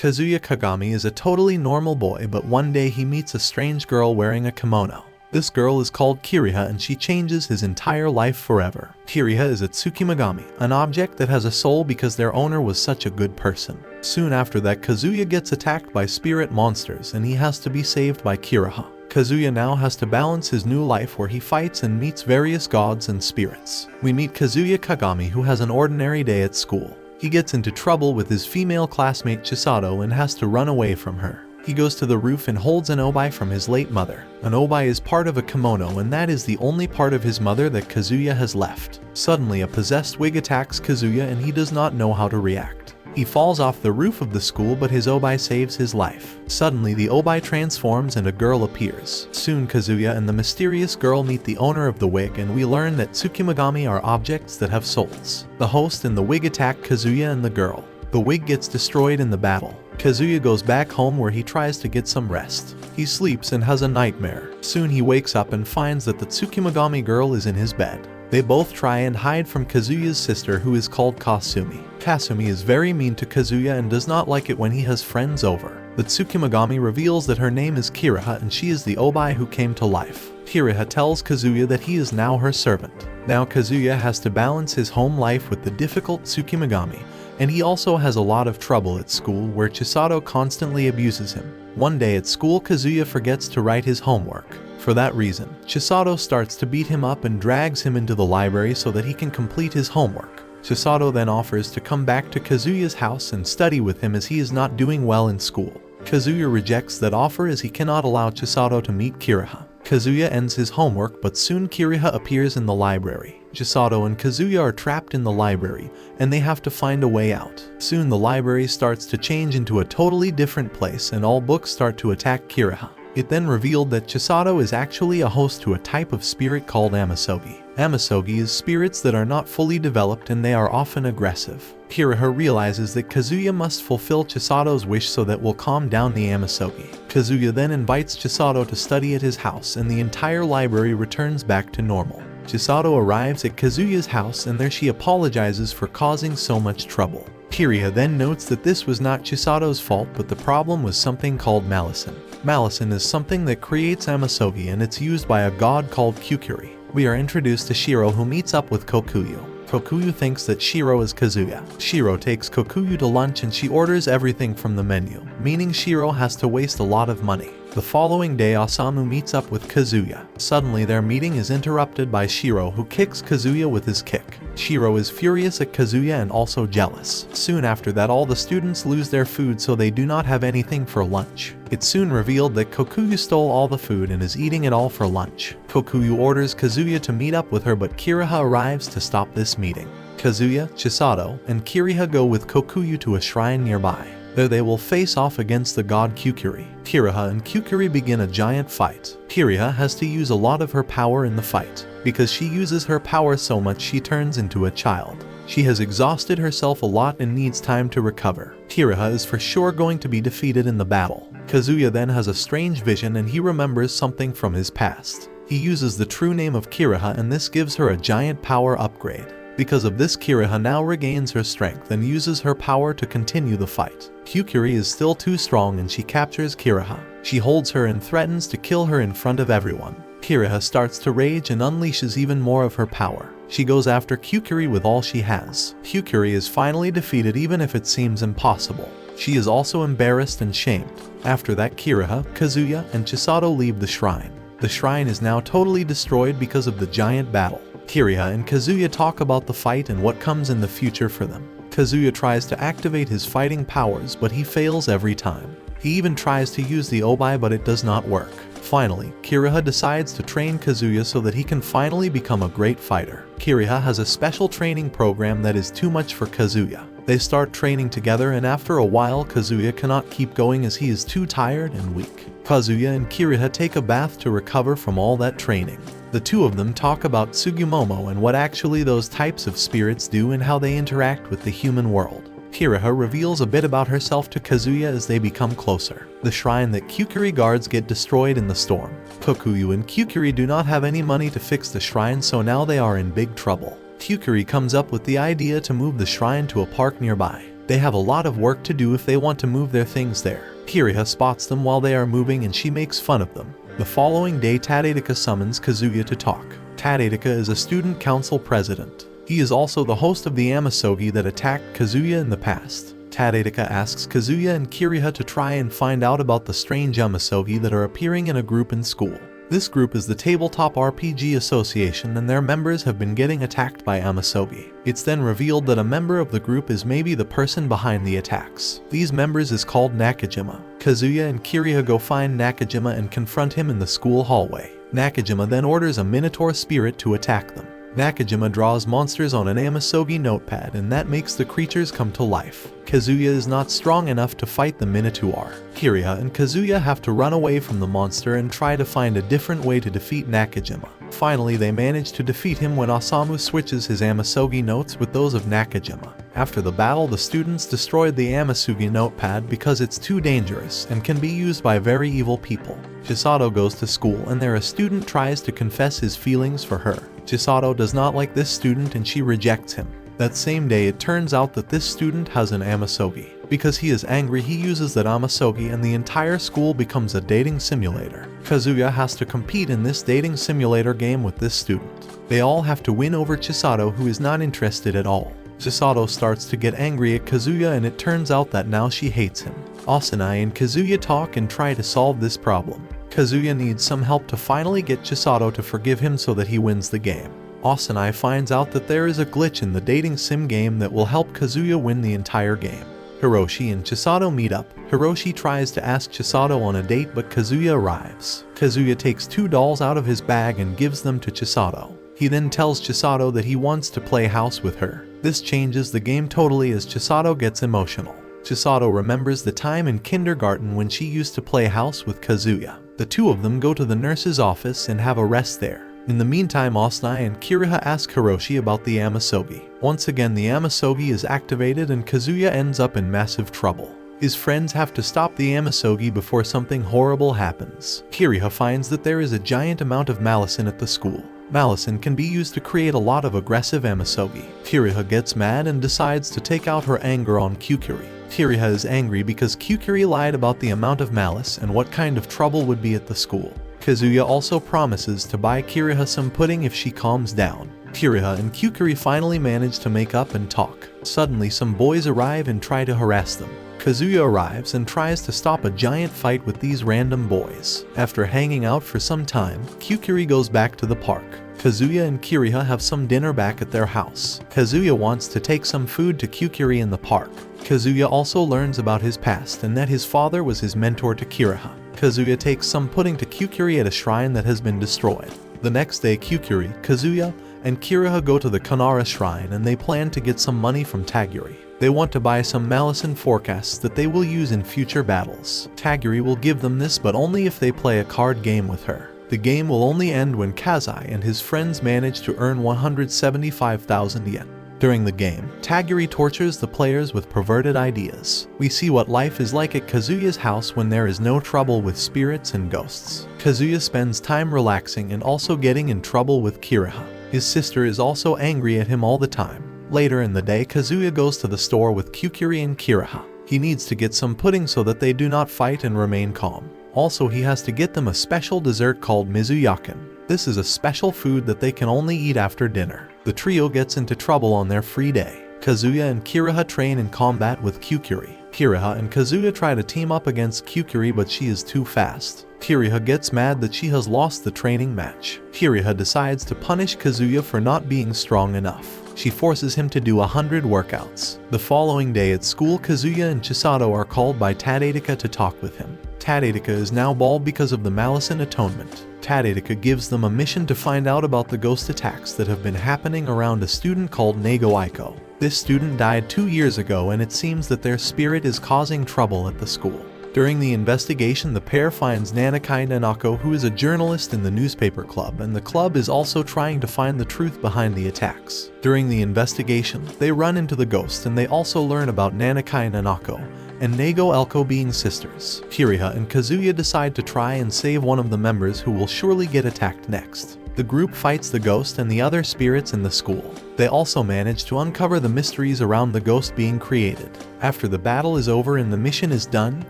Kazuya Kagami is a totally normal boy, but one day he meets a strange girl wearing a kimono. This girl is called Kiriha and she changes his entire life forever. Kiriha is a Tsukimagami, an object that has a soul because their owner was such a good person. Soon after that, Kazuya gets attacked by spirit monsters and he has to be saved by Kiriha. Kazuya now has to balance his new life where he fights and meets various gods and spirits. We meet Kazuya Kagami, who has an ordinary day at school. He gets into trouble with his female classmate Chisato and has to run away from her. He goes to the roof and holds an obai from his late mother. An obai is part of a kimono and that is the only part of his mother that Kazuya has left. Suddenly a possessed wig attacks Kazuya and he does not know how to react. He falls off the roof of the school, but his obai saves his life. Suddenly the obai transforms and a girl appears. Soon Kazuya and the mysterious girl meet the owner of the wig and we learn that Tsukimagami are objects that have souls. The host and the wig attack Kazuya and the girl. The wig gets destroyed in the battle. Kazuya goes back home where he tries to get some rest. He sleeps and has a nightmare. Soon he wakes up and finds that the Tsukimagami girl is in his bed. They both try and hide from Kazuya's sister, who is called Kasumi. Kasumi is very mean to Kazuya and does not like it when he has friends over. The Tsukimagami reveals that her name is Kiriha and she is the obai who came to life. Kiriha tells Kazuya that he is now her servant. Now Kazuya has to balance his home life with the difficult Tsukimagami, and he also has a lot of trouble at school where Chisato constantly abuses him. One day at school, Kazuya forgets to write his homework. For that reason, Chisato starts to beat him up and drags him into the library so that he can complete his homework. Chisato then offers to come back to Kazuya's house and study with him as he is not doing well in school. Kazuya rejects that offer as he cannot allow Chisato to meet Kiriha. Kazuya ends his homework, but soon Kiriha appears in the library. Chisato and Kazuya are trapped in the library, and they have to find a way out. Soon the library starts to change into a totally different place and all books start to attack Kiriha. It then revealed that Chisato is actually a host to a type of spirit called Amasogi. Amasogi is spirits that are not fully developed and they are often aggressive. Kiriha realizes that Kazuya must fulfill Chisato's wish so that will calm down the Amasogi. Kazuya then invites Chisato to study at his house and the entire library returns back to normal. Chisato arrives at Kazuya's house and there she apologizes for causing so much trouble. Kiriha then notes that this was not Chisato's fault, but the problem was something called Malison. Malison is something that creates Amasogi and it's used by a god called Kukuri. We are introduced to Shiro, who meets up with Kokuyu. Kokuyu thinks that Shiro is Kazuya. Shiro takes Kokuyu to lunch and she orders everything from the menu, meaning Shiro has to waste a lot of money. The following day, Osamu meets up with Kazuya. Suddenly their meeting is interrupted by Shiro, who kicks Kazuya with his kick. Shiro is furious at Kazuya and also jealous. Soon after that, all the students lose their food so they do not have anything for lunch. It's soon revealed that Kokuyu stole all the food and is eating it all for lunch. Kokuyu orders Kazuya to meet up with her, but Kiriha arrives to stop this meeting. Kazuya, Chisato, and Kiriha go with Kokuyu to a shrine nearby. There they will face off against the god Kukuri. Kiriha and Kukuri begin a giant fight. Kiriha has to use a lot of her power in the fight. Because she uses her power so much, she turns into a child. She has exhausted herself a lot and needs time to recover. Kiriha is for sure going to be defeated in the battle. Kazuya then has a strange vision and he remembers something from his past. He uses the true name of Kiriha and this gives her a giant power upgrade. Because of this, Kiriha now regains her strength and uses her power to continue the fight. Kukuri is still too strong and she captures Kiriha. She holds her and threatens to kill her in front of everyone. Kiriha starts to rage and unleashes even more of her power. She goes after Kukuri with all she has. Kukuri is finally defeated, even if it seems impossible. She is also embarrassed and shamed. After that, Kiriha, Kazuya, and Chisato leave the shrine. The shrine is now totally destroyed because of the giant battle. Kiriha and Kazuya talk about the fight and what comes in the future for them. Kazuya tries to activate his fighting powers, but he fails every time. He even tries to use the obai, but it does not work. Finally, Kiriha decides to train Kazuya so that he can finally become a great fighter. Kiriha has a special training program that is too much for Kazuya. They start training together and after a while Kazuya cannot keep going as he is too tired and weak. Kazuya and Kiriha take a bath to recover from all that training. The two of them talk about Tsugumomo and what actually those types of spirits do and how they interact with the human world. Kiriha reveals a bit about herself to Kazuya as they become closer. The shrine that Kukuri guards get destroyed in the storm. Kokuyu and Kukuri do not have any money to fix the shrine, so now they are in big trouble. Kukuri comes up with the idea to move the shrine to a park nearby. They have a lot of work to do if they want to move their things there. Kiriha spots them while they are moving and she makes fun of them. The following day, Tadedeka summons Kazuya to talk. Tadedeka is a student council president. He is also the host of the Amasogi that attacked Kazuya in the past. Tadedeka asks Kazuya and Kiriha to try and find out about the strange Amasogi that are appearing in a group in school. This group is the Tabletop RPG Association and their members have been getting attacked by Amasogi. It's then revealed that a member of the group is maybe the person behind the attacks. These members is called Nakajima. Kazuya and Kiriha go find Nakajima and confront him in the school hallway. Nakajima then orders a Minotaur spirit to attack them. Nakajima draws monsters on an Amasogi notepad and that makes the creatures come to life. Kazuya is not strong enough to fight the Minotaur. Kiriha and Kazuya have to run away from the monster and try to find a different way to defeat Nakajima. Finally, they manage to defeat him when Osamu switches his Amasogi notes with those of Nakajima. After the battle, the students destroyed the Amasogi notepad because it's too dangerous and can be used by very evil people. Chisato goes to school and there a student tries to confess his feelings for her. Chisato does not like this student and she rejects him. That same day, it turns out that this student has an Amasogi. Because he is angry, he uses that Amasogi and the entire school becomes a dating simulator. Kazuya has to compete in this dating simulator game with this student. They all have to win over Chisato, who is not interested at all. Chisato starts to get angry at Kazuya and it turns out that now she hates him. Asanai and Kazuya talk and try to solve this problem. Kazuya needs some help to finally get Chisato to forgive him so that he wins the game. Asanai finds out that there is a glitch in the dating sim game that will help Kazuya win the entire game. Hiroshi and Chisato meet up. Hiroshi tries to ask Chisato on a date but Kazuya arrives. Kazuya takes 2 dolls out of his bag and gives them to Chisato. He then tells Chisato that he wants to play house with her. This changes the game totally as Chisato gets emotional. Chisato remembers the time in kindergarten when she used to play house with Kazuya. The two of them go to the nurse's office and have a rest there. In the meantime, Asanai and Kiriha ask Hiroshi about the Amasogi. Once again, the Amasogi is activated and Kazuya ends up in massive trouble. His friends have to stop the Amasogi before something horrible happens. Kiriha finds that there is a giant amount of malicin at the school. Malicin can be used to create a lot of aggressive Amasogi. Kiriha gets mad and decides to take out her anger on Kyukuri. Kiriha is angry because Kyukuri lied about the amount of malice and what kind of trouble would be at the school. Kazuya also promises to buy Kiriha some pudding if she calms down. Kiriha and Kyukuri finally manage to make up and talk. Suddenly, some boys arrive and try to harass them. Kazuya arrives and tries to stop a giant fight with these random boys. After hanging out for some time, Kyukuri goes back to the park. Kazuya and Kiriha have some dinner back at their house. Kazuya wants to take some food to Kyukuri in the park. Kazuya also learns about his past and that his father was his mentor to Kiriha. Kazuya takes some pudding to Kyukuri at a shrine that has been destroyed. The next day, Kyukuri, Kazuya, and Kiriha go to the Kanara shrine and they plan to get some money from Taguri. They want to buy some malicin forecasts that they will use in future battles. Taguri will give them this, but only if they play a card game with her. The game will only end when Kazai and his friends manage to earn 175,000 yen. During the game, Taguri tortures the players with perverted ideas. We see what life is like at Kazuya's house when there is no trouble with spirits and ghosts. Kazuya spends time relaxing and also getting in trouble with Kiriha. His sister is also angry at him all the time. Later in the day, Kazuya goes to the store with Kyukuri and Kiriha. He needs to get some pudding so that they do not fight and remain calm. Also, he has to get them a special dessert called mizuyakin. This is a special food that they can only eat after dinner. The trio gets into trouble on their free day. Kazuya and Kiriha train in combat with Kyukuri. Kiriha and Kazuya try to team up against Kyukuri, but she is too fast. Kiriha gets mad that she has lost the training match. Kiriha decides to punish Kazuya for not being strong enough. She forces him to do 100 workouts. The following day at school, Kazuya and Chisato are called by Tadedeka to talk with him. Tadedeka is now bald because of the malicin atonement. Tadedeka gives them a mission to find out about the ghost attacks that have been happening around a student called Nago Aiko. This student died 2 years ago and it seems that their spirit is causing trouble at the school. During the investigation, the pair finds Nanakai Nanako, who is a journalist in the newspaper club, and the club is also trying to find the truth behind the attacks. During the investigation, they run into the ghost and they also learn about Nanakai Nanako and Nago Elko being sisters. Kiriha and Kazuya decide to try and save one of the members who will surely get attacked next. The group fights the ghost and the other spirits in the school. They also manage to uncover the mysteries around the ghost being created. After the battle is over and the mission is done,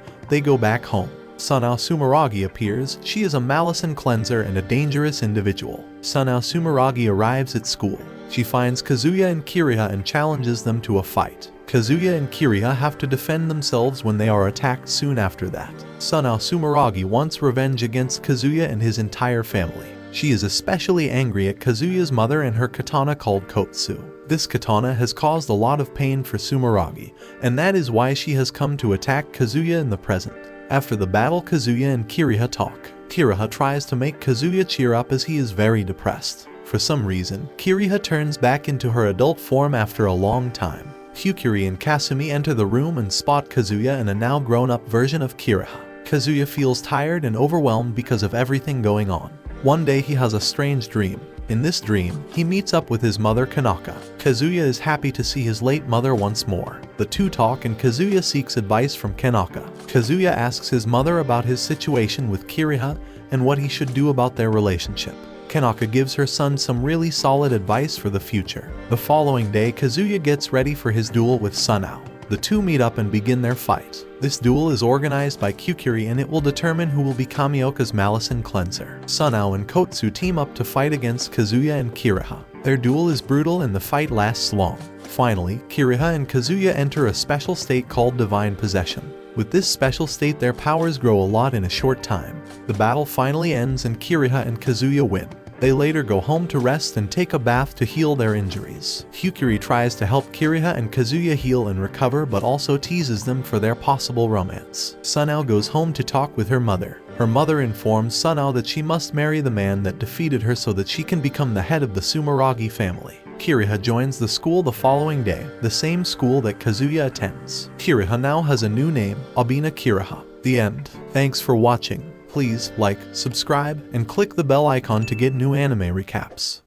they go back home. Sunao Sumeragi appears. She is a malison cleanser and a dangerous individual. Sunao Sumeragi arrives at school. She finds Kazuya and Kiriha and challenges them to a fight. Kazuya and Kiriha have to defend themselves when they are attacked soon after that. Sunao Sumeragi wants revenge against Kazuya and his entire family. She is especially angry at Kazuya's mother and her katana called Kotsu. This katana has caused a lot of pain for Sumeragi, and that is why she has come to attack Kazuya in the present. After the battle, Kazuya and Kiriha talk. Kiriha tries to make Kazuya cheer up as he is very depressed. For some reason, Kiriha turns back into her adult form after a long time. Hyukuri and Kasumi enter the room and spot Kazuya and a now grown-up version of Kiriha. Kazuya feels tired and overwhelmed because of everything going on. One day he has a strange dream. In this dream, he meets up with his mother Kanaka. Kazuya is happy to see his late mother once more. The two talk and Kazuya seeks advice from Kanaka. Kazuya asks his mother about his situation with Kiriha and what he should do about their relationship. Kanaka gives her son some really solid advice for the future. The following day, Kazuya gets ready for his duel with Sunao. The two meet up and begin their fight. This duel is organized by Kyukuri and it will determine who will be Kamioka's malison cleanser. Sunao and Kotsu team up to fight against Kazuya and Kiriha. Their duel is brutal and the fight lasts long. Finally, Kiriha and Kazuya enter a special state called Divine Possession. With this special state, their powers grow a lot in a short time. The battle finally ends and Kiriha and Kazuya win. They later go home to rest and take a bath to heal their injuries. Hyukuri tries to help Kiriha and Kazuya heal and recover but also teases them for their possible romance. Sunao goes home to talk with her mother. Her mother informs Sunao that she must marry the man that defeated her so that she can become the head of the Sumeragi family. Kiriha joins the school the following day, the same school that Kazuya attends. Kiriha now has a new name, Abina Kiriha. The end. Thanks for watching. Please like, subscribe, and click the bell icon to get new anime recaps.